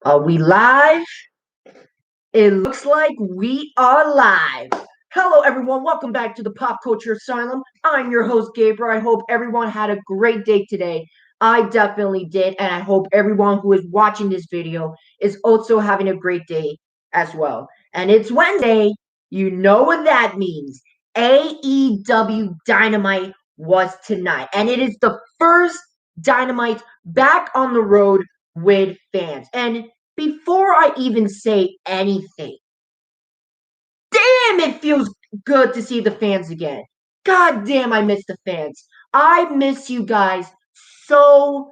Are we live? It looks like we are live. Hello, everyone. Welcome back to the Pop Culture Asylum. I'm your host, Gabriel. I hope everyone had a great day today. I definitely did, and I hope everyone who is watching this video is also having a great day as well. And it's Wednesday. You know what that means. AEW Dynamite was tonight, and it is the first Dynamite back on the road with fans. And before I even say anything, damn, it feels good to see the fans again. God damn, I miss the fans. I miss you guys so,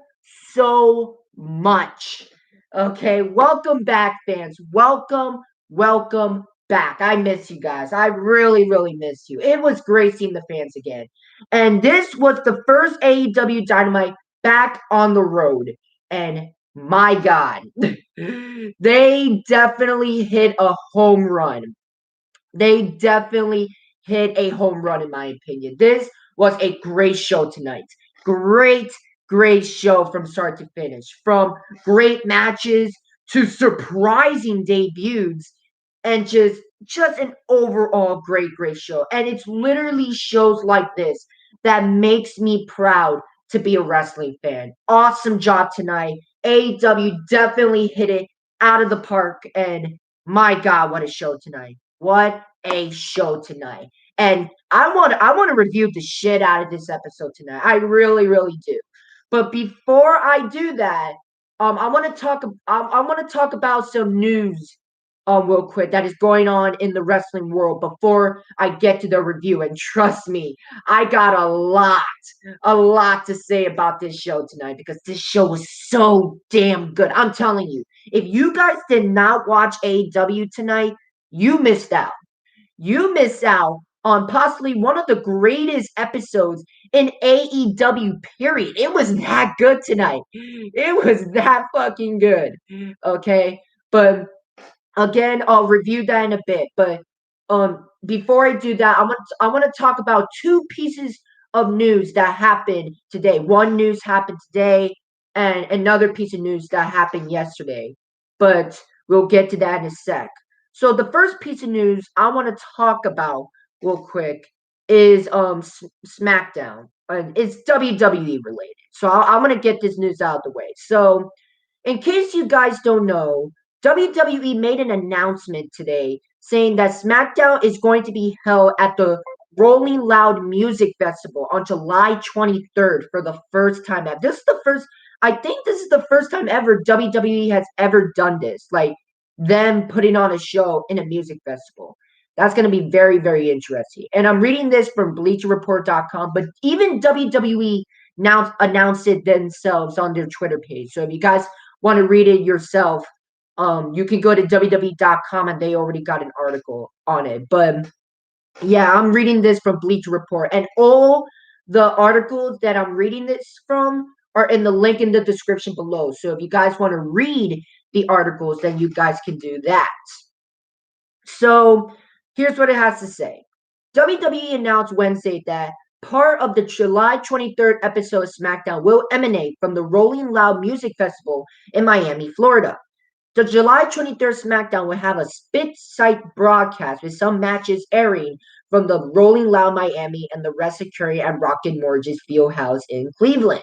so much. Okay, welcome back, fans. Welcome back. I miss you guys. I really, really miss you. It was great seeing the fans again. And this was the first AEW Dynamite back on the road. And my God, they definitely hit a home run. They definitely hit a home run, in my opinion. This was a great show tonight. Great, great show from start to finish. From great matches to surprising debuts and just an overall great show. And it's literally shows like this that makes me proud to be a wrestling fan. Awesome job tonight. AEW definitely hit it out of the park, and my God, what a show tonight. What a show tonight. And I want to review the shit out of this episode tonight. I really, really do. But before I do that, I want to talk about some news real quick that is going on in the wrestling world before I get to the review. And trust me, I got a lot to say about this show tonight because this show was so damn good. I'm telling you, if you guys did not watch AEW tonight, you missed out. You missed out on possibly one of the greatest episodes in AEW, period. It was that good tonight. It was that fucking good. Okay. But again, I'll review that in a bit. But before I do that, I want to talk about two pieces of news that happened today. One news happened today, and another piece of news that happened yesterday. But we'll get to that in a sec. So the first piece of news I want to talk about real quick is SmackDown. It's WWE related. So I'm gonna get this news out of the way. So in case you guys don't know, WWE made an announcement today saying that SmackDown is going to be held at the Rolling Loud Music Festival on July 23rd for the first time ever. I think this is the first time ever WWE has ever done this. Like them putting on a show in a music festival. That's going to be very, very interesting. And I'm reading this from BleacherReport.com, but even WWE now announced it themselves on their Twitter page. So if you guys want to read it yourself, you can go to www.com and they already got an article on it. But yeah, I'm reading this from Bleacher Report, and all the articles that I'm reading this from are in the link in the description below. So if you guys want to read the articles, then you guys can do that. So here's what it has to say. WWE announced Wednesday that part of the July 23rd episode of SmackDown will emanate from the Rolling Loud Music Festival in Miami, Florida. The July 23rd SmackDown will have a spit site broadcast with some matches airing from the Rolling Loud Miami and the rest occurring at Rocket Mortgage Fieldhouse in Cleveland.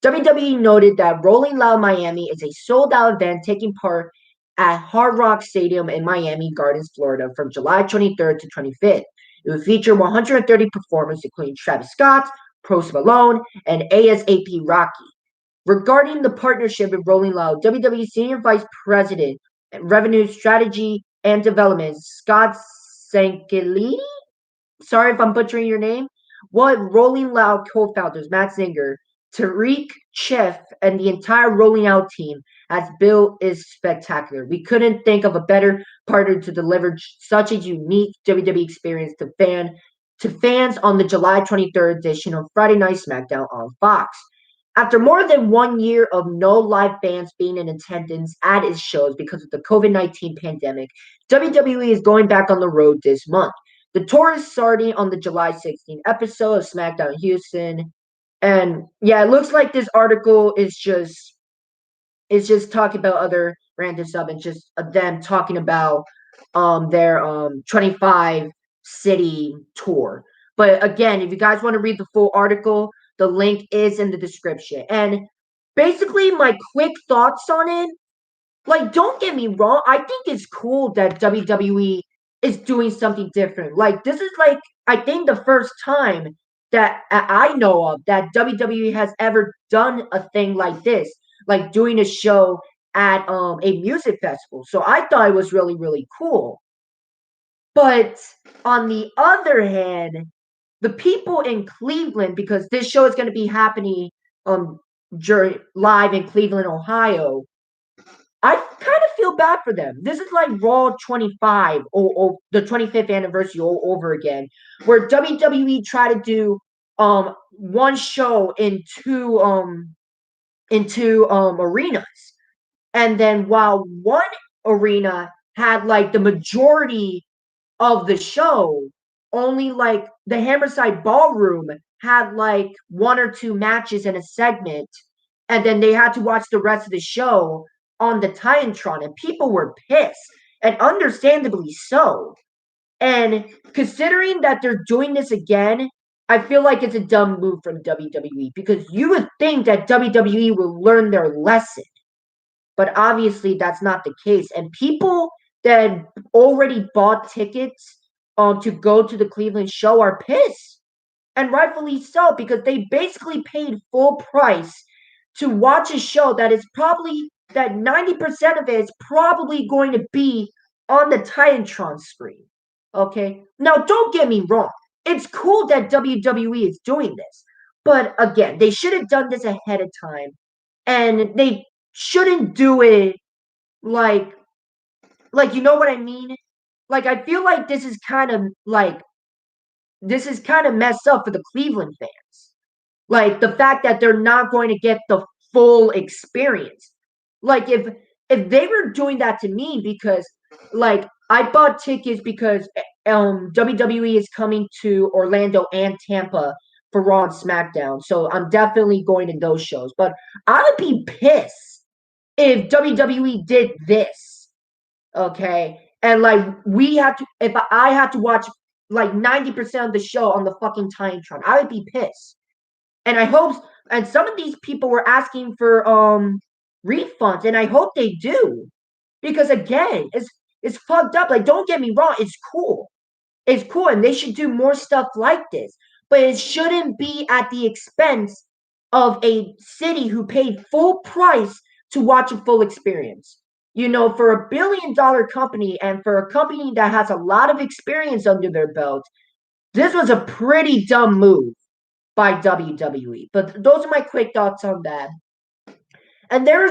WWE noted that Rolling Loud Miami is a sold-out event taking part at Hard Rock Stadium in Miami Gardens, Florida from July 23rd to 25th. It will feature 130 performers including Travis Scott, Post Malone, and ASAP Rocky. Regarding the partnership with Rolling Loud, WWE Senior Vice President and Revenue Strategy and Development, Scott Sankilini, sorry if I'm butchering your name, what Rolling Loud co-founders Matt Zinger, Tariq Chef, and the entire Rolling Out team has built is spectacular. We couldn't think of a better partner to deliver such a unique WWE experience to fans on the July 23rd edition of Friday Night SmackDown on Fox. After more than 1 year of no live fans being in attendance at its shows because of the COVID-19 pandemic, WWE is going back on the road this month. The tour is starting on the July 16th episode of SmackDown Houston. And yeah, it looks like this article is just talking about other random stuff and just them talking about their 25 city tour. But again, if you guys want to read the full article, the link is in the description. And basically, my quick thoughts on it, like, don't get me wrong, I think it's cool that WWE is doing something different. Like, this is like, I think the first time that I know of that WWE has ever done a thing like this, like doing a show at a music festival. So I thought it was really, really cool. But on the other hand, the people in Cleveland, because this show is going to be happening during live in Cleveland, Ohio, I kind of feel bad for them. This is like Raw 25 or the 25th anniversary all over again, where WWE tried to do one show into arenas. And then while one arena had like the majority of the show, only like the Hammerside Ballroom had like one or two matches in a segment, and then they had to watch the rest of the show on the Titantron, and people were pissed, and understandably so. And considering that they're doing this again, I feel like it's a dumb move from WWE because you would think that WWE will learn their lesson, but obviously that's not the case. And people that already bought tickets to go to the Cleveland show are pissed, and rightfully so, because they basically paid full price to watch a show that is probably that 90% of it is probably going to be on the Titantron screen. Okay, now don't get me wrong, it's cool that WWE is doing this, but again, they should have done this ahead of time, and they shouldn't do it like you know what I mean? Like, I feel like this is kind of messed up for the Cleveland fans. Like the fact that they're not going to get the full experience. Like if they were doing that to me, because like I bought tickets because WWE is coming to Orlando and Tampa for Raw and SmackDown. So I'm definitely going to those shows. But I would be pissed if WWE did this. Okay. And like we had to if I had to watch like 90% of the show on the fucking Titantron, I would be pissed. And I hope and some of these people were asking for refunds, and I hope they do. Because again, it's fucked up. Like, don't get me wrong, it's cool. It's cool, and they should do more stuff like this. But it shouldn't be at the expense of a city who paid full price to watch a full experience. You know, for a $1 billion company and for a company that has a lot of experience under their belt, this was a pretty dumb move by WWE. But those are my quick thoughts on that. And there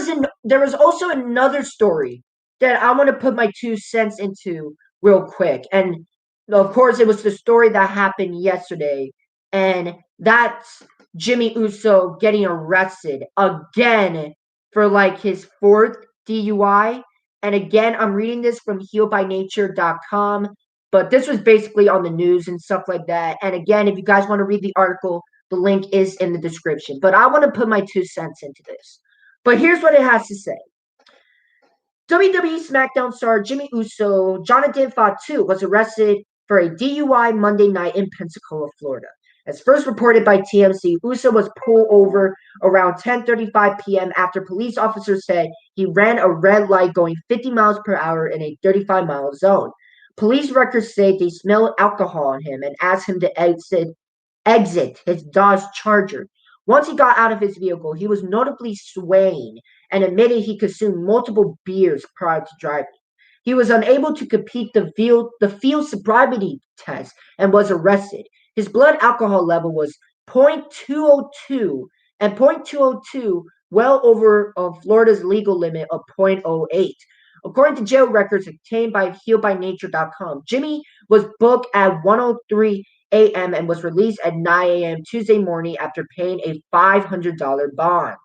was also another story that I want to put my 2 cents into real quick. And of course, it was the story that happened yesterday, and that's Jimmy Uso getting arrested again for like his fourth DUI. And again, I'm reading this from healbynature.com, but this was basically on the news and stuff like that. And again, if you guys want to read the article, the link is in the description. But I want to put my 2 cents into this. But here's what it has to say. WWE SmackDown star Jimmy Uso, Jonathan Fatu, was arrested for a DUI Monday night in Pensacola, Florida. As first reported by TMZ, Uso was pulled over around 10:35 p.m. after police officers said he ran a red light going 50 miles per hour in a 35-mile zone. Police records say they smelled alcohol on him and asked him to exit his Dodge Charger. Once he got out of his vehicle, he was notably swaying and admitted he consumed multiple beers prior to driving. He was unable to complete the field sobriety test and was arrested. His blood alcohol level was 0.202, and 0.202 well over Florida's legal limit of 0.08. According to jail records obtained by healbynature.com, Jimmy was booked at 1:03 a.m. and was released at 9 a.m. Tuesday morning after paying a $500 bond.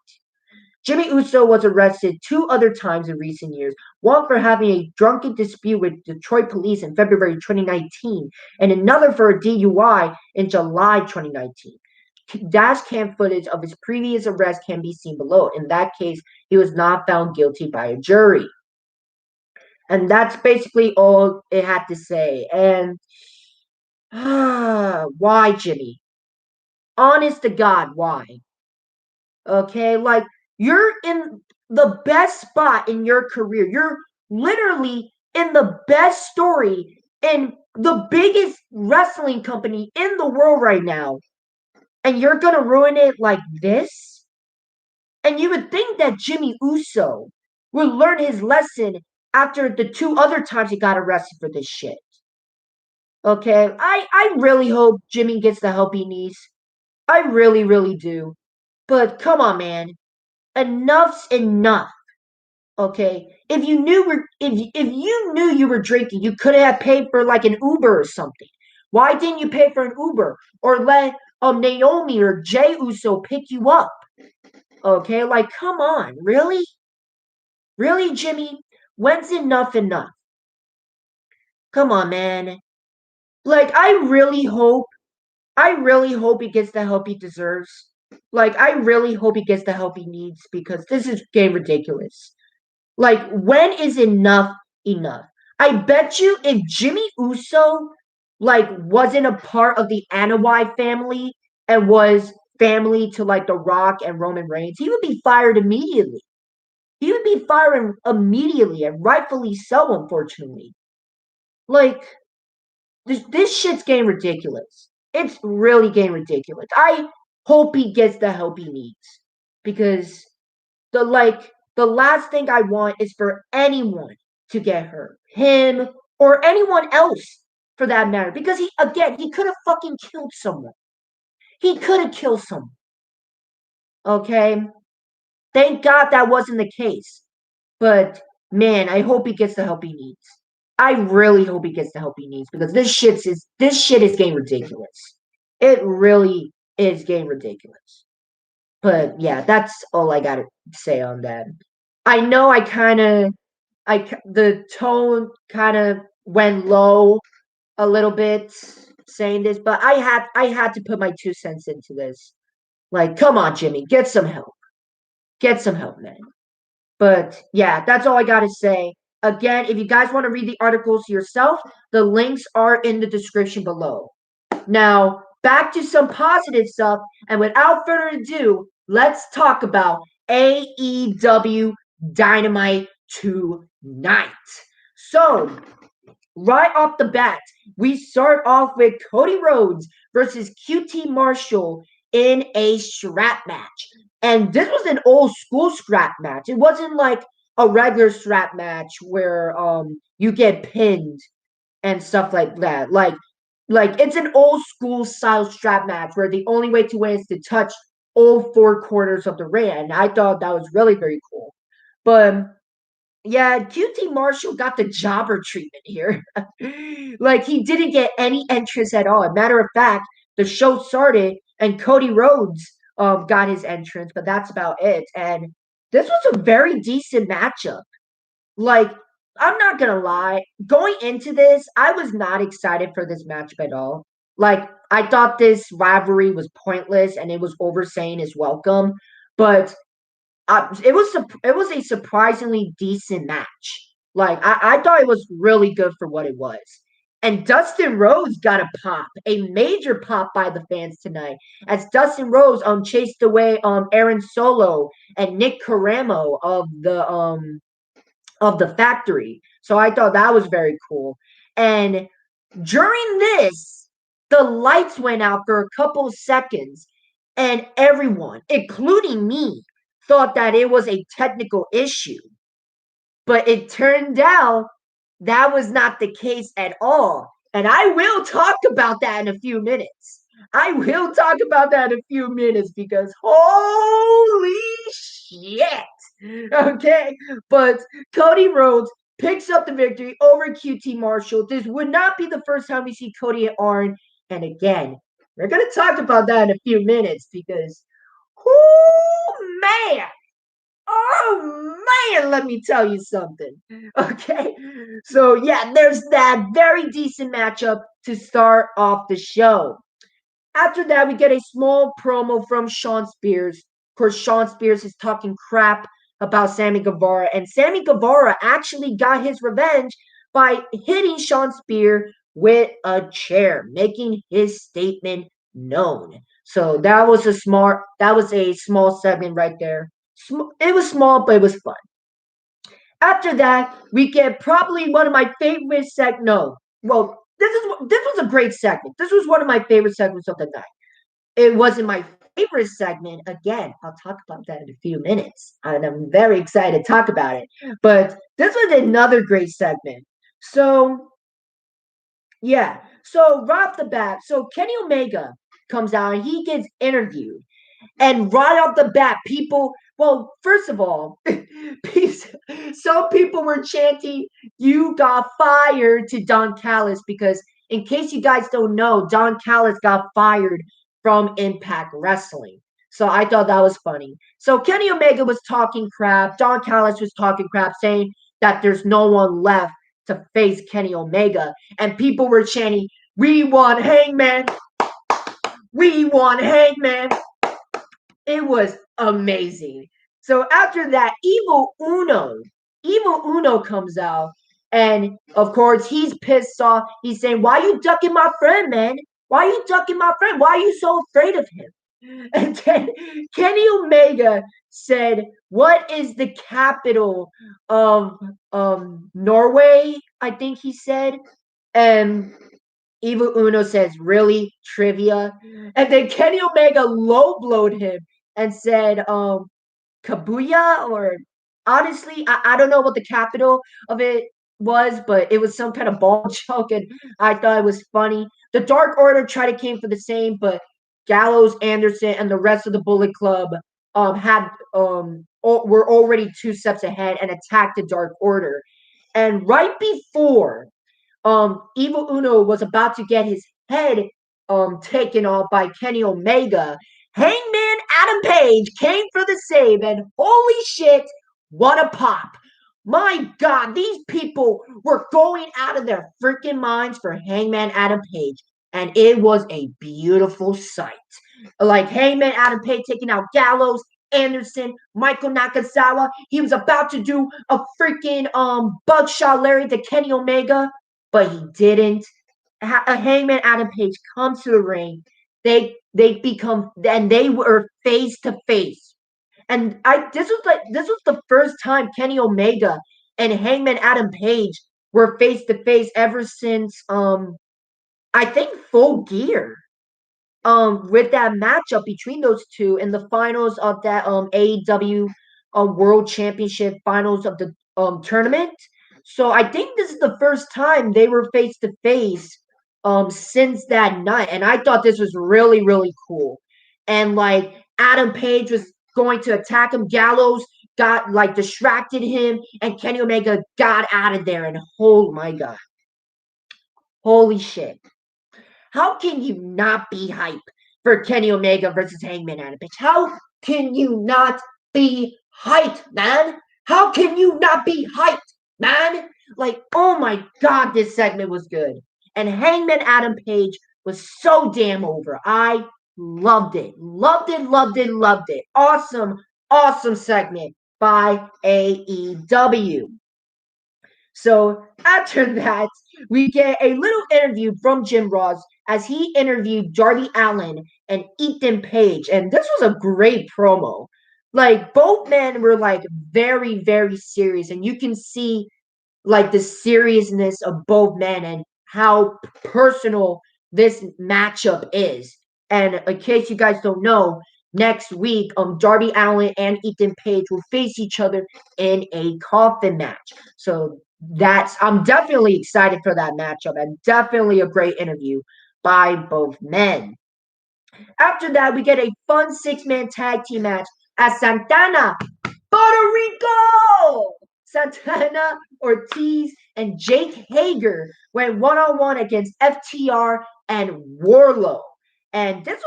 Jimmy Uso was arrested 2 other times in recent years, one for having a drunken dispute with Detroit police in February 2019, and another for a DUI in July 2019. Dash cam footage of his previous arrest can be seen below. In that case, he was not found guilty by a jury. And that's basically all it had to say. And why, Jimmy? Honest to God, why? Okay, like you're in the best spot in your career. You're literally in the best story in the biggest wrestling company in the world right now. And you're gonna ruin it like this? And you would think that Jimmy Uso would learn his lesson after the two other times he got arrested for this shit. Okay, I really hope Jimmy gets the help he needs. I really, really do. But come on, man. Enough's enough. Okay, if you knew you were drinking, you could have paid for like an Uber or something. Why didn't you pay for an Uber or let Naomi or Jay Uso pick you up? Okay, like come on, really, really, Jimmy? When's enough enough? Come on, man. Like I really hope he gets the help he deserves. Like I really hope he gets the help he needs because this is getting ridiculous. Like, when is enough enough? I bet you if Jimmy Uso like wasn't a part of the Anoa'i family and was family to like The Rock and Roman Reigns, he would be fired immediately. He would be fired immediately and rightfully so, unfortunately. Like this shit's getting ridiculous. It's really getting ridiculous. I hope he gets the help he needs because the last thing I want is for anyone to get hurt. Him or anyone else for that matter. Because he could have fucking killed someone. He could have killed someone. Okay? Thank God that wasn't the case. But man, I hope he gets the help he needs. I really hope he gets the help he needs because this shit is getting ridiculous. It really is getting ridiculous. But yeah, that's all I gotta say on that. I know the tone kind of went low a little bit saying this, but I had to put my 2 cents into this. Like, come on, Jimmy, get some help. Get some help, man. But yeah, that's all I gotta say. Again, if you guys want to read the articles yourself, the links are in the description below. Now, back to some positive stuff, and without further ado, let's talk about AEW Dynamite tonight. So, right off the bat, we start off with Cody Rhodes versus QT Marshall in a strap match. And this was an old school strap match. It wasn't like a regular strap match where you get pinned and stuff like that. Like it's an old school style strap match where the only way to win is to touch all four corners of the ring. And I thought that was really very cool. But yeah, QT Marshall got the jobber treatment here. Like he didn't get any entrance at all. As a matter of fact, the show started and Cody Rhodes got his entrance, but that's about it. And this was a very decent matchup. Like, I'm not gonna lie, going into this, I was not excited for this matchup at all. Like, I thought this rivalry was pointless and it was overstaying his welcome, but it was a surprisingly decent match. Like, I thought it was really good for what it was. And Dustin Rhodes got a pop, a major pop by the fans tonight, as Dustin Rhodes chased away Aaron Solo and Nick Caramo of the factory. So I thought that was very cool. And during this, the lights went out for a couple of seconds, and everyone, including me, thought that it was a technical issue. But it turned out that was not the case at all. And I will talk about that in a few minutes. I will talk about that in a few minutes because holy shit. Okay. But Cody Rhodes picks up the victory over QT Marshall. This would not be the first time we see Cody and Arn. And again, we're going to talk about that in a few minutes because, oh man, oh man, let me tell you something. Okay. So yeah, there's that very decent matchup to start off the show. After that, we get a small promo from Sean Spears. Of course, Sean Spears is talking crap about Sammy Guevara, and Sammy Guevara actually got his revenge by hitting Sean Spear with a chair, making his statement known. So that was a small segment right there. It was small, but it was fun. After that, we get probably one of my favorite No, well, this was a great segment. This was one of my favorite segments of the night. It wasn't my favorite segment. Again, I'll talk about that in a few minutes, and I'm very excited to talk about it. But this was another great segment. So yeah, so right off the bat, so Kenny Omega comes out and he gets interviewed. And right off the bat, well, first of all, some people were chanting, "You got fired" to Don Callis because, in case you guys don't know, Don Callis got fired from Impact Wrestling. So I thought that was funny. So Kenny Omega was talking crap. Don Callis was talking crap, saying that there's no one left to face Kenny Omega. And people were chanting, "We want Hangman! We want Hangman!" It was amazing. So after that, Evil Uno comes out, and of course he's pissed off. He's saying, "Why are you ducking my friend, man? Why are you ducking my friend? Why are you so afraid of him?" And then Kenny Omega said, "What is the capital of Norway?" I think he said, and Evil Uno says, "Really? Trivia?" And then Kenny Omega low blowed him and said, Kabuya, or honestly, I don't know what the capital of it was, but it was some kind of ball joke, and I thought it was funny. The Dark Order tried to came for the same, but Gallows, Anderson, and the rest of the Bullet Club were already 2 steps ahead and attacked the Dark Order. And right before Evil Uno was about to get his head taken off by Kenny Omega, Hangman Adam Page came for the save, and holy shit, what a pop! My God, these people were going out of their freaking minds for Hangman Adam Page, and it was a beautiful sight. Like Hangman Adam Page taking out Gallows, Anderson, Michael Nakazawa. He was about to do a freaking bugshot Larry to Kenny Omega, but he didn't. Hangman Adam Page comes to the ring. They become, and they were face to face. And this was the first time Kenny Omega and Hangman Adam Page were face to face ever since I think Full Gear. With that matchup between those two in the finals of that AEW World Championship finals of the tournament. So I think this is the first time they were face to face since that night, and I thought this was really really cool. And like Adam Page was going to attack him, Gallows got like distracted him, and Kenny Omega got out of there. And oh my god, holy shit! How can you not be hype for Kenny Omega versus Hangman Adam Page? How can you not be hyped, man? How can you not be hyped, man? Like, oh my god, this segment was good. And Hangman Adam Page was so damn over. I loved it. Loved it, loved it, loved it. Awesome, awesome segment by AEW. So after that, we get a little interview from Jim Ross as he interviewed Darby Allin and Ethan Page. And this was a great promo. Like both men were like very, very serious. And you can see like the seriousness of both men and how personal this matchup is. And in case you guys don't know, next week, Darby Allin and Ethan Page will face each other in a coffin match. So I'm definitely excited for that matchup, and definitely a great interview by both men. After that, we get a fun 6-man tag team match as Santana, Puerto Rico! Santana, Ortiz, and Jake Hager went one-on-one against FTR and Warlow. And this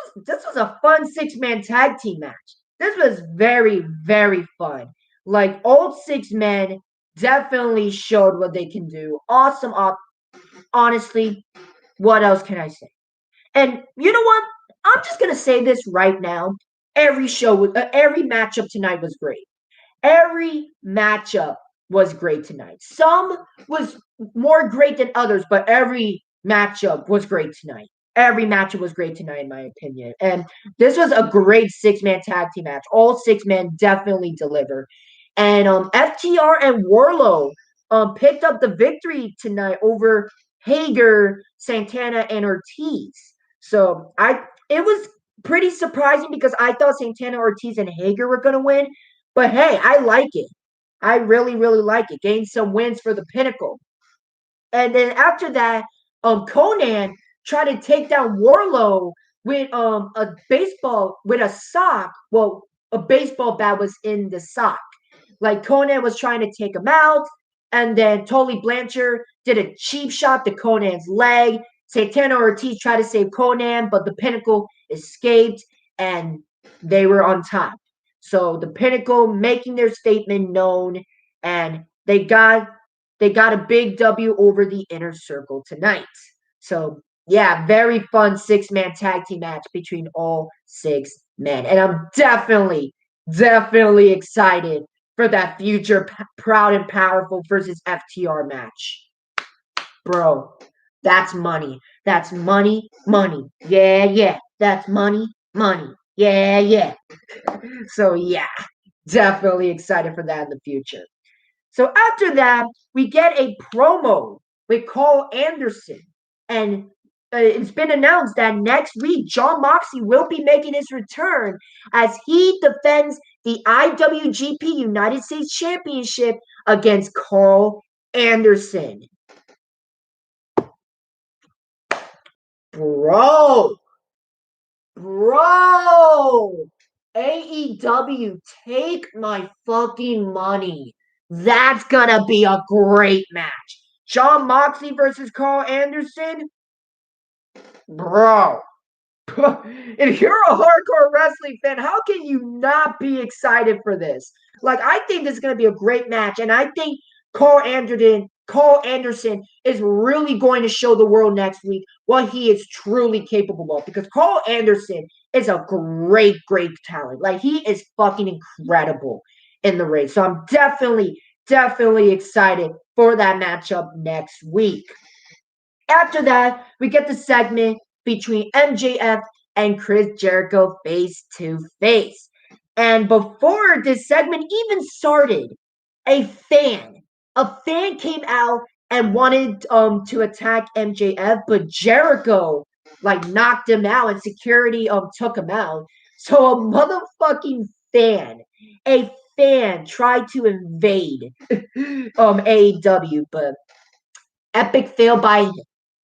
was a fun 6-man tag team match. This was very, very fun. Like all 6 men definitely showed what they can do. Awesome. Honestly, what else can I say? And you know what? I'm just gonna say this right now. Every matchup tonight was great. Every matchup was great tonight. Some was more great than others, but every matchup was great tonight. Every matchup was great tonight, in my opinion. And this was a great six-man tag team match. All six men definitely delivered. And FTR and Warlow picked up the victory tonight over Hager, Santana, and Ortiz. So it was pretty surprising because I thought Santana, Ortiz, and Hager were gonna win. But hey, I like it. I really, really like it. Gained some wins for the Pinnacle. And then after that, Conan tried to take down Warlow with a baseball with a sock. Well, a baseball bat was in the sock. Like Conan was trying to take him out, and then Tully Blanchard did a cheap shot to Conan's leg. Santana Ortiz tried to save Conan, but the Pinnacle escaped and they were on top. So the Pinnacle making their statement known, and they got a big W over the Inner Circle tonight. So yeah, very fun six-man tag team match between all six men, and I'm definitely excited for that future Proud and Powerful versus FTR match. Bro, that's money. That's money, money. Yeah, yeah. That's money, money. Yeah, yeah. So yeah, definitely excited for that in the future. So after that, we get a promo with Carl Anderson. And it's been announced that next week, Jon Moxley will be making his return as he defends the IWGP United States Championship against Carl Anderson. Bro, bro, AEW, take my fucking money. That's gonna be a great match. Jon Moxley versus Carl Anderson? Bro. If you're a hardcore wrestling fan, how can you not be excited for this? Like, I think this is going to be a great match, and I think Carl Anderson is really going to show the world next week what he is truly capable of. Because Carl Anderson is a great talent. Like, he is fucking incredible in the ring. So I'm definitely excited for that matchup next week. After that, we get the segment between MJF and Chris Jericho face to face. And before this segment even started, a fan, a fan came out and wanted to attack MJF, but Jericho like knocked him out and security took him out. So a motherfucking fan, a fan tried to invade AEW, but epic fail by him.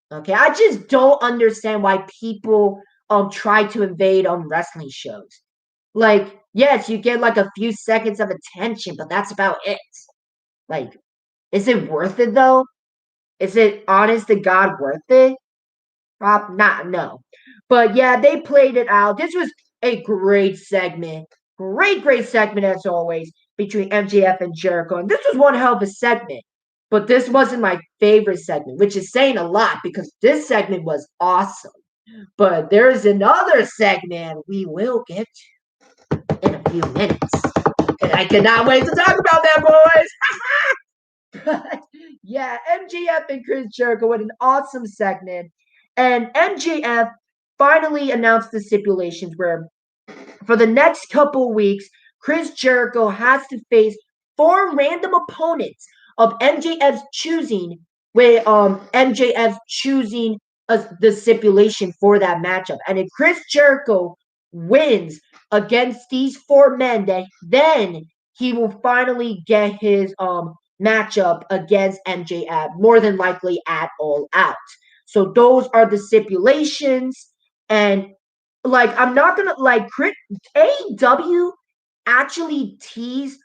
Okay, I just don't understand why people try to invade wrestling shows. Like, yes, you get like a few seconds of attention, but that's about it. Like, is it worth it though? Is it honest to God worth it? Not no. But yeah, they played it out. This was a great segment. Great segment as always between MJF and Jericho. And this was one hell of a segment. But this wasn't my favorite segment, which is saying a lot because this segment was awesome. But there's another segment we will get in a few minutes. And I cannot wait to talk about that, boys. But yeah, MJF and Chris Jericho with an awesome segment. And MJF finally announced the stipulations where for the next couple of weeks, Chris Jericho has to face four random opponents of MJF's choosing, with MJF choosing the stipulation for that matchup. And if Chris Jericho wins against these four men, then he will finally get his matchup against MJF, more than likely at All Out. So those are the stipulations. And like, I'm not gonna like AEW actually teased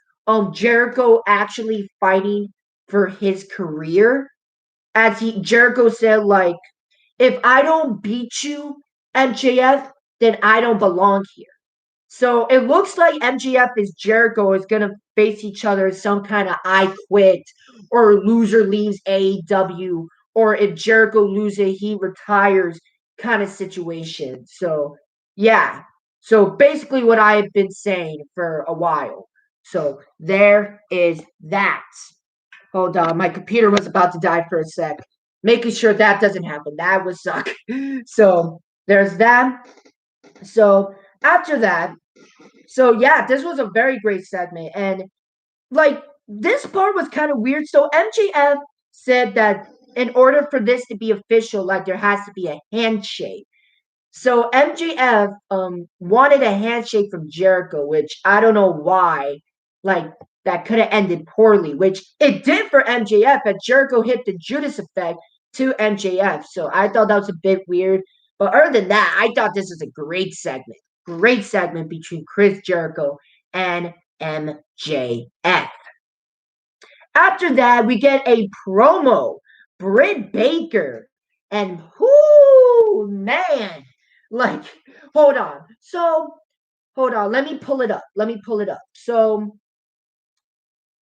Jericho actually fighting for his career. As Jericho said, like, if I don't beat you, MJF, then I don't belong here. So it looks like MJF is Jericho is gonna face each other in some kind of I quit or loser leaves AEW, or if Jericho loses, he retires kind of situation. So yeah. So basically what I have been saying for a while. So there is that. Hold on, my computer was about to die for a sec. Making sure that doesn't happen. That would suck. So there's that. So after that, so yeah, this was a very great segment. And like this part was kind of weird. So MJF said that in order for this to be official, like there has to be a handshake. So MJF wanted a handshake from Jericho, which I don't know why. Like that could have ended poorly, which it did for MJF. But Jericho hit the Judas effect to MJF, so I thought that was a bit weird. But other than that, I thought this was a great segment. Great segment between Chris Jericho and MJF. After that, we get a promo. Britt Baker. And whoo, man. Like, hold on. So, hold on. Let me pull it up. So,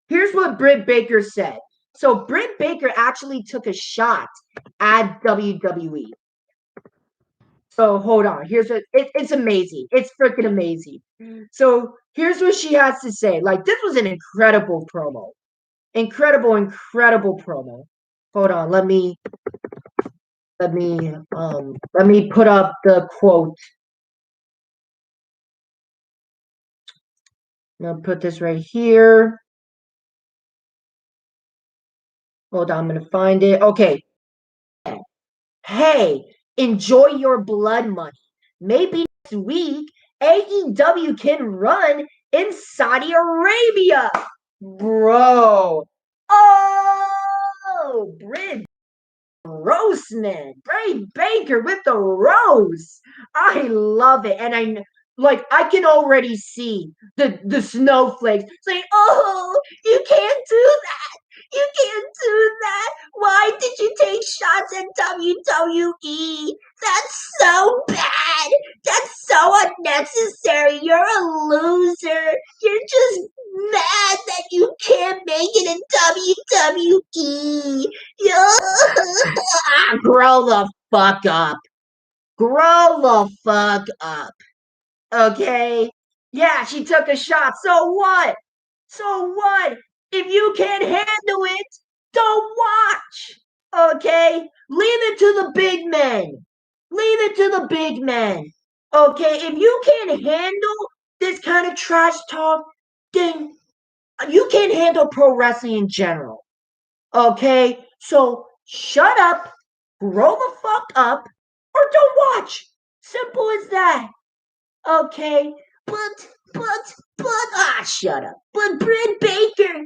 here's what Britt Baker said. So, Britt Baker actually took a shot at WWE. So, hold on. Here's what it's amazing. It's freaking amazing. So, here's what she has to say. Like, this was an incredible promo. Incredible promo. Hold on, let me put up the quote. I'm gonna put this right here. Hold on, I'm gonna find it. Okay. Hey, enjoy your blood money. Maybe next week AEW can run in Saudi Arabia. Bro. Oh, Bridge. Roastman, Bray Baker with the roast. I love it, and I can already see the snowflakes saying, "Oh, you can't do that! You can't do that! Why did you take shots at WWE? That's so bad! That's so unnecessary! You're a loser! You're just mad that you can't make it in WWE! Grow the fuck up. Grow the fuck up. Okay? Yeah, she took a shot. So what? So what? If you can't handle it, don't watch. Okay? Leave it to the big men. Leave it to the big men. Okay? If you can't handle this kind of trash talk, then you can't handle pro wrestling in general. Okay? So shut up, grow the fuck up, or don't watch. Simple as that. Okay? Shut up. But Britt Baker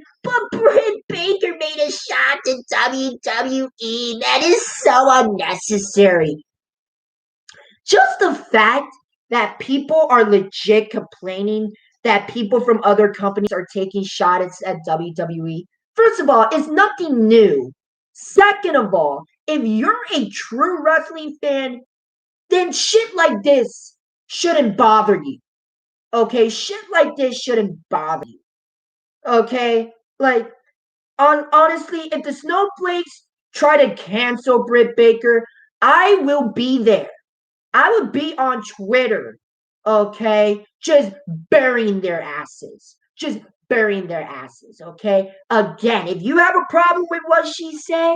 made a shot to WWE. That is so unnecessary. Just the fact that people are legit complaining that people from other companies are taking shots at WWE, first of all, is nothing new. Second of all, if you're a true wrestling fan, then shit like this shouldn't bother you. Okay? Shit like this shouldn't bother you. Okay? Like, honestly, if the Snowflakes try to cancel Britt Baker, I will be there. I would be on Twitter, okay, just burying their asses. Just burying their asses, okay? Again, if you have a problem with what she said,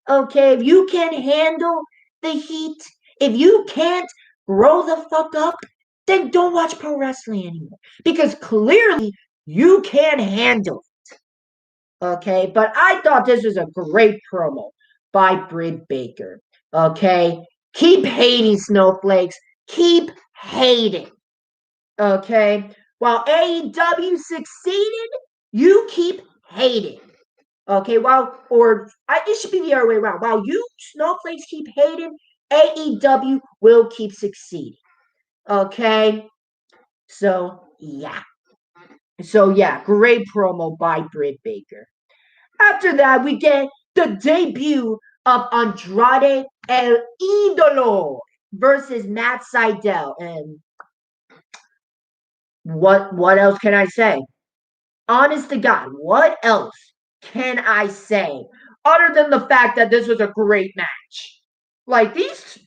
okay, if you can't handle the heat, if you can't grow the fuck up, then don't watch pro wrestling anymore. Because clearly you can't handle it. Okay, but I thought this was a great promo by Britt Baker. Okay, keep hating snowflakes. Keep hating. Okay, while AEW succeeded, you keep hating. Okay, it should be the other way around. While you snowflakes keep hating, AEW will keep succeeding. Okay, so yeah. Great promo by Britt Baker. After that, we get the debut of Andrade El Idolo versus Matt Sydal. And what else can I say? Honest to God, what else can I say other than the fact that this was a great match? Like these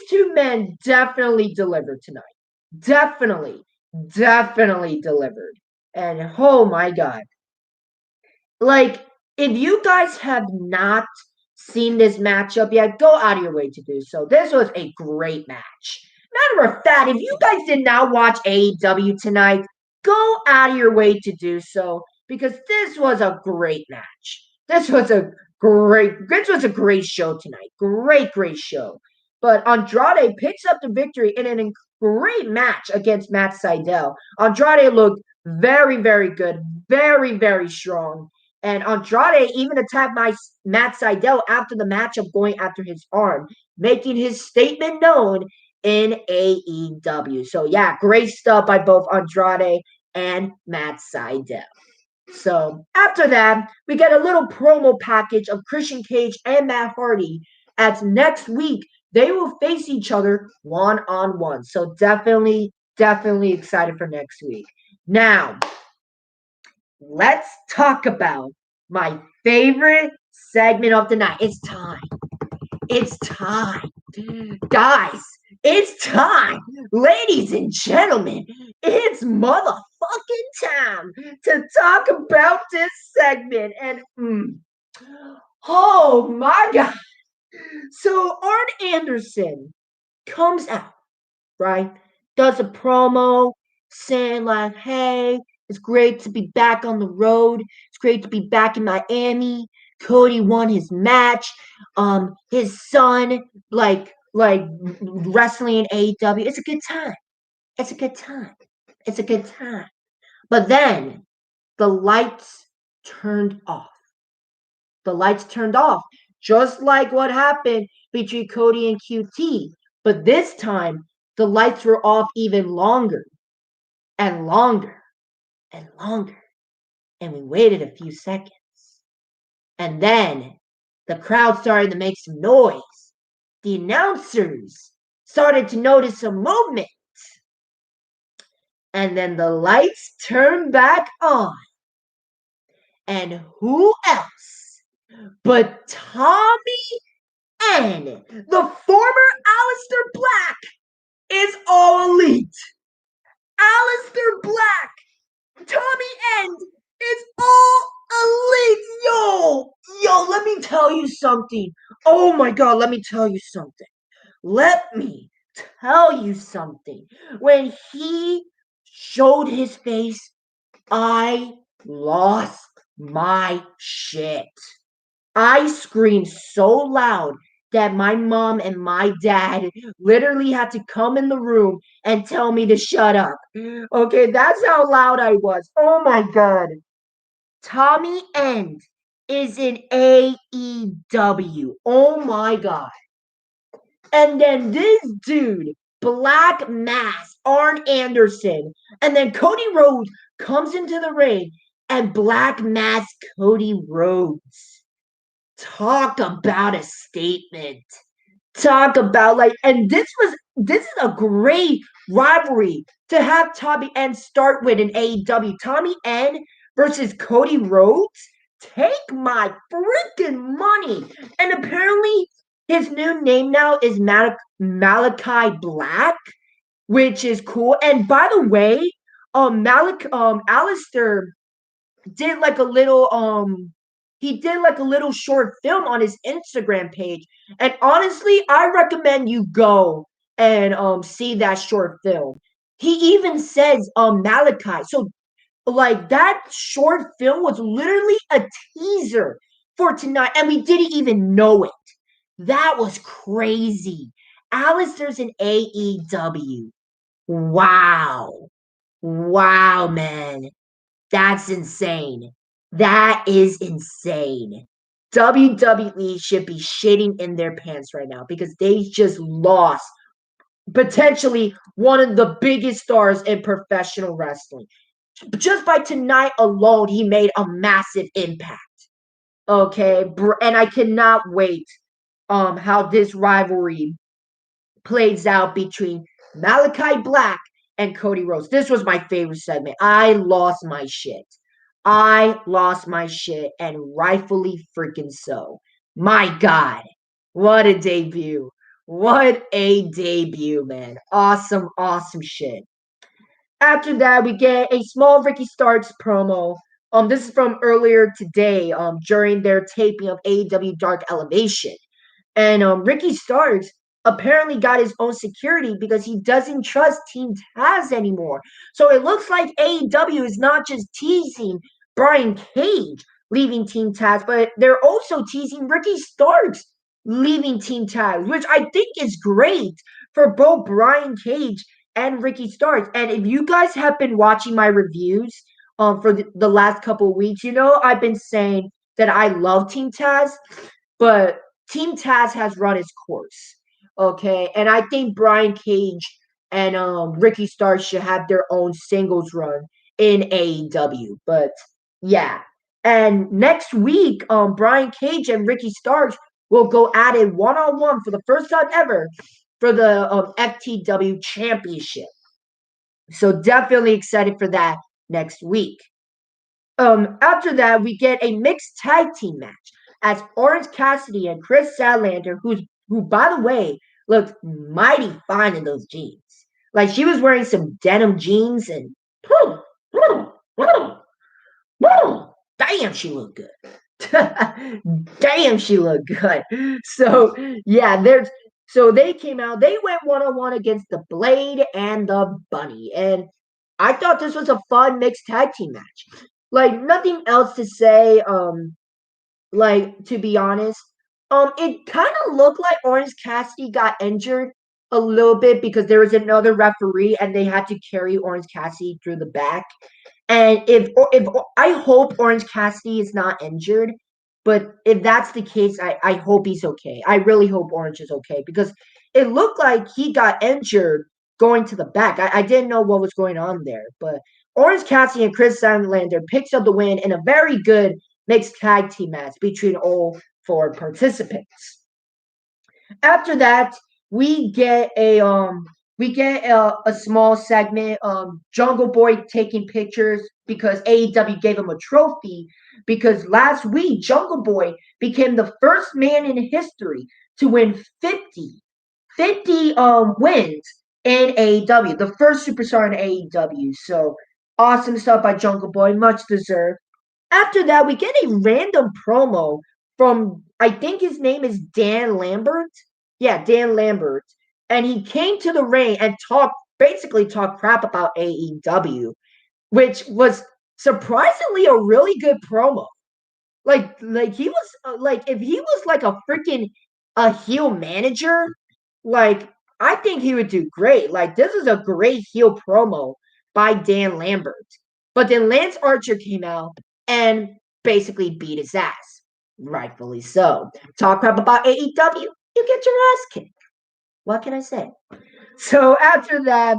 two men definitely delivered tonight. Definitely. definitely delivered. And oh my God. Like, if you guys have not seen this matchup yet, go out of your way to do so. This was a great match. Matter of fact, if you guys did not watch AEW tonight, go out of your way to do so because this was a great match. This was a great show tonight. Great show. But Andrade picks up the victory in a great match against Matt Sydal. Andrade looked very good, very strong. And Andrade even attacked Matt Sydal after the match of going after his arm, making his statement known in AEW. So yeah, great stuff by both Andrade and Matt Sydal. So after that, we get a little promo package of Christian Cage and Matt Hardy. As next week they will face each other one-on-one. So definitely excited for next week. Now, let's talk about my favorite segment of the night. It's time. It's time. Guys, it's time. Ladies and gentlemen, it's motherfucking time to talk about this segment. And oh my God. So Arn Anderson comes out, right? Does a promo saying like, hey, it's great to be back on the road. It's great to be back in Miami. Cody won his match. His son, like wrestling in AEW. It's a good time. It's a good time. It's a good time. But then the lights turned off. The lights turned off. Just like what happened between Cody and QT. But this time the lights were off even longer and longer and longer. And we waited a few seconds. And then the crowd started to make some noise. The announcers started to notice some movement. And then the lights turned back on. And who else but Tommy N, the former Aleister Black, is all elite. Aleister Black, Tommy End is all elite. Yo, let me tell you something. Oh my God, let me tell you something. Let me tell you something. When he showed his face, I lost my shit. I screamed so loud that my mom and my dad literally had to come in the room and tell me to shut up. Okay, that's how loud I was. Oh my God. Tommy End is in AEW. Oh my God. And then this dude, Black Mass, Arn Anderson, and then Cody Rhodes comes into the ring and Black Mass Cody Rhodes. Talk about a statement. Talk about and this is a great rivalry to have Tommy N start with in AEW. Tommy N versus Cody Rhodes. Take my freaking money. And apparently his new name now is Malachi Black, which is cool. And by the way, Alistair did like a little he did like a little short film on his Instagram page. And honestly, I recommend you go and see that short film. He even says Malachi. So like that short film was literally a teaser for tonight, and we didn't even know it. That was crazy. Alistair's in AEW. Wow. Wow, man. That's insane. That is insane. WWE should be shitting in their pants right now because they just lost potentially one of the biggest stars in professional wrestling. Just by tonight alone, he made a massive impact. Okay, and I cannot wait how this rivalry plays out between Malachi Black and Cody Rhodes. This was my favorite segment. I lost my shit. I lost my shit, and rightfully freaking so. My God, what a debut. What a debut, man. Awesome shit. After that, we get a small Ricky Starks promo. This is from earlier today, during their taping of AEW Dark Elevation. And Ricky Starks apparently got his own security because he doesn't trust Team Taz anymore. So it looks like AEW is not just teasing Brian Cage leaving Team Taz, but they're also teasing Ricky Starks leaving Team Taz, which I think is great for both Brian Cage and Ricky Starks. And if you guys have been watching my reviews for the last couple of weeks, you know I've been saying that I love Team Taz, but Team Taz has run its course. Okay. And I think Brian Cage and Ricky Starks should have their own singles run in AEW. But yeah. And next week, Brian Cage and Ricky Starks will go at it one-on-one for the first time ever for the FTW Championship. So definitely excited for that next week. After that, we get a mixed tag team match as Orange Cassidy and Chris Sadlander, who by the way looked mighty fine in those jeans. Like she was wearing some denim jeans and damn, she looked good. Damn, she looked good. So yeah, they came out. They went one-on-one against the Blade and the Bunny, and I thought this was a fun mixed tag team match. Like nothing else to say. Like to be honest, it kind of looked like Orange Cassidy got injured a little bit because there was another referee and they had to carry Orange Cassidy through the back. And if I hope Orange Cassidy is not injured, but if that's the case, I hope he's okay. I really hope Orange is okay because it looked like he got injured going to the back. I didn't know what was going on there, but Orange Cassidy and Chris Sandlander picks up the win in a very good mixed tag team match between all four participants. After that, we get a small segment, Jungle Boy taking pictures because AEW gave him a trophy because last week Jungle Boy became the first man in history to win 50 wins in AEW, the first superstar in AEW. So awesome stuff by Jungle Boy, much deserved. After that, we get a random promo from, I think his name is Dan Lambert. Yeah, Dan Lambert. And he came to the ring and basically talked crap about AEW, which was surprisingly a really good promo. Like he was like if he was like a freaking a heel manager, like I think he would do great. Like this is a great heel promo by Dan Lambert. But then Lance Archer came out and basically beat his ass. Rightfully so. Talk crap about AEW, you get your ass kicked. What can I say? So after that,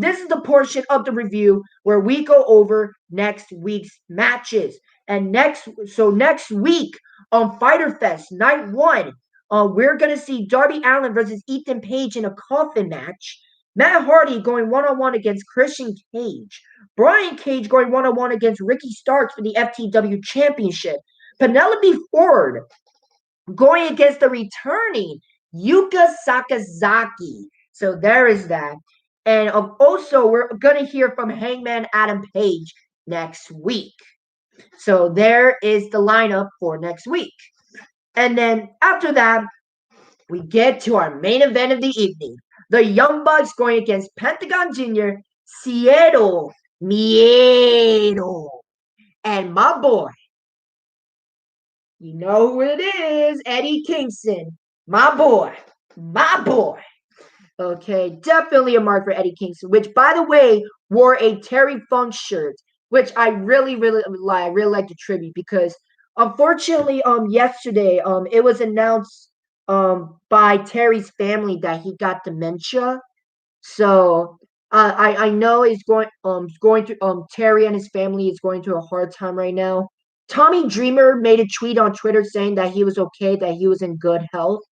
this is the portion of the review where we go over next week's matches. And next week on Fighter Fest Night 1, we're gonna see Darby Allin versus Ethan Page in a coffin match. Matt Hardy going one-on-one against Christian Cage. Brian Cage going one-on-one against Ricky Starks for the FTW Championship. Penelope Ford going against the returning Yuka Sakazaki. So there is that. And also, we're going to hear from Hangman Adam Page next week. So there is the lineup for next week. And then after that, we get to our main event of the evening. The Young Bucks going against Pentagon Jr., Ciedo Miedo. And my boy, you know who it is, Eddie Kingston. My boy. My boy. Okay, definitely a mark for Eddie Kingston, which, by the way, wore a Terry Funk shirt, which I really, really like. I really like the tribute because, unfortunately, yesterday, it was announced, by Terry's family that he got dementia. So, I know going through Terry and his family is going through a hard time right now. Tommy Dreamer made a tweet on Twitter saying that he was okay, that he was in good health.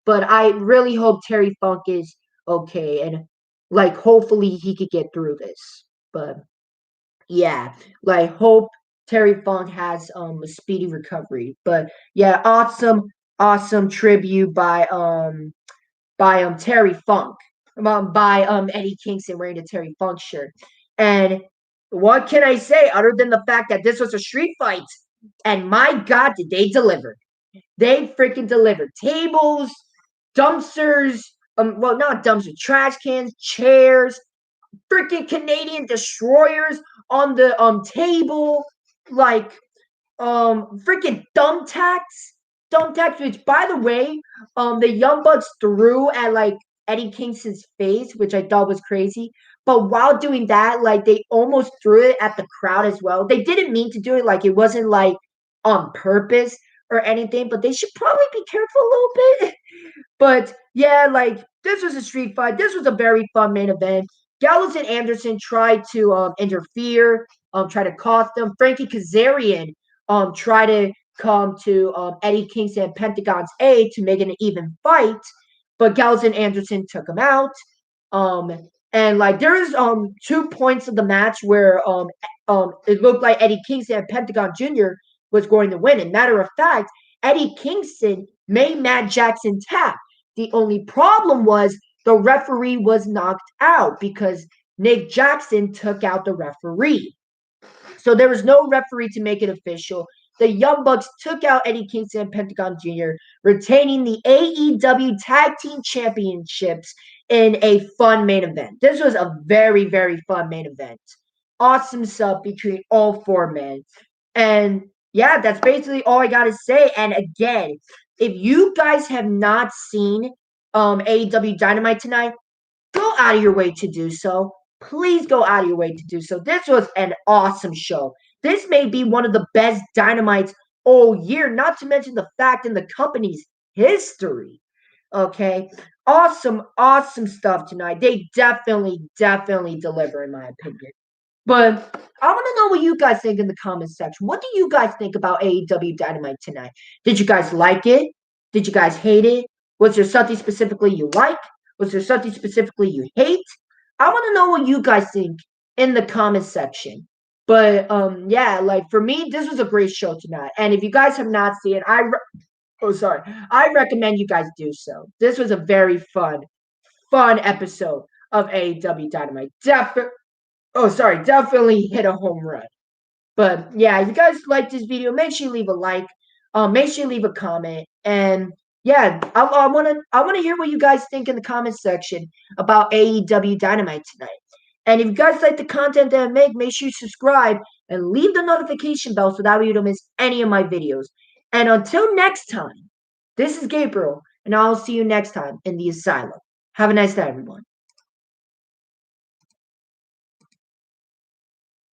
But I really hope Terry Funk is okay and like hopefully he could get through this. But yeah, like hope Terry Funk has a speedy recovery. But yeah, awesome tribute by Terry Funk. by Eddie Kingston wearing the Terry Funk shirt. And what can I say other than the fact that this was a street fight? And my God, did they deliver? They freaking delivered tables, dumpsters, well, not dumpsters, trash cans, chairs, freaking Canadian destroyers on the table, like freaking thumbtacks, which by the way, the Young Bucks threw at like Eddie Kingston's face, which I thought was crazy. But while doing that, like they almost threw it at the crowd as well. They didn't mean to do it, like it wasn't like on purpose or anything, but they should probably be careful a little bit. But yeah, like this was a street fight. This was a very fun main event. Gallows and Anderson tried to interfere, try to cost them. Frankie Kazarian try to come to Eddie Kingston and Pentagon's aid to make it an even fight, but Gallows and Anderson took him out. Um, and like there's 2 points of the match where it looked like Eddie Kingston and Pentagon Jr. was going to win. And matter of fact, Eddie Kingston made Matt Jackson tap. The only problem was the referee was knocked out because Nick Jackson took out the referee. So there was no referee to make it official. The Young Bucks took out Eddie Kingston and Pentagon Jr., retaining the AEW Tag Team Championships in a fun main event. This was a very, very fun main event. Awesome sub between all four men. And yeah, that's basically all I got to say. And again, if you guys have not seen AEW Dynamite tonight, go out of your way to do so. Please go out of your way to do so. This was an awesome show. This may be one of the best Dynamites all year, not to mention the fact in the company's history. Okay. Awesome, awesome stuff tonight. They definitely, definitely deliver, in my opinion. But I want to know what you guys think in the comments section. What do you guys think about AEW Dynamite tonight? Did you guys like it? Did you guys hate it? Was there something specifically you like? Was there something specifically you hate? I want to know what you guys think in the comments section. But yeah, like for me, this was a great show tonight. And if you guys have not seen it, I recommend you guys do so. This was a very fun episode of AEW Dynamite. Definitely hit a home run. But yeah, if you guys like this video, make sure you leave a like. Make sure you leave a comment. And yeah, I wanna hear what you guys think in the comment section about AEW Dynamite tonight. And if you guys like the content that I make sure you subscribe and leave the notification bell so that way you don't miss any of my videos. And until next time, this is Gabriel, and I'll see you next time in the asylum. Have a nice day, everyone.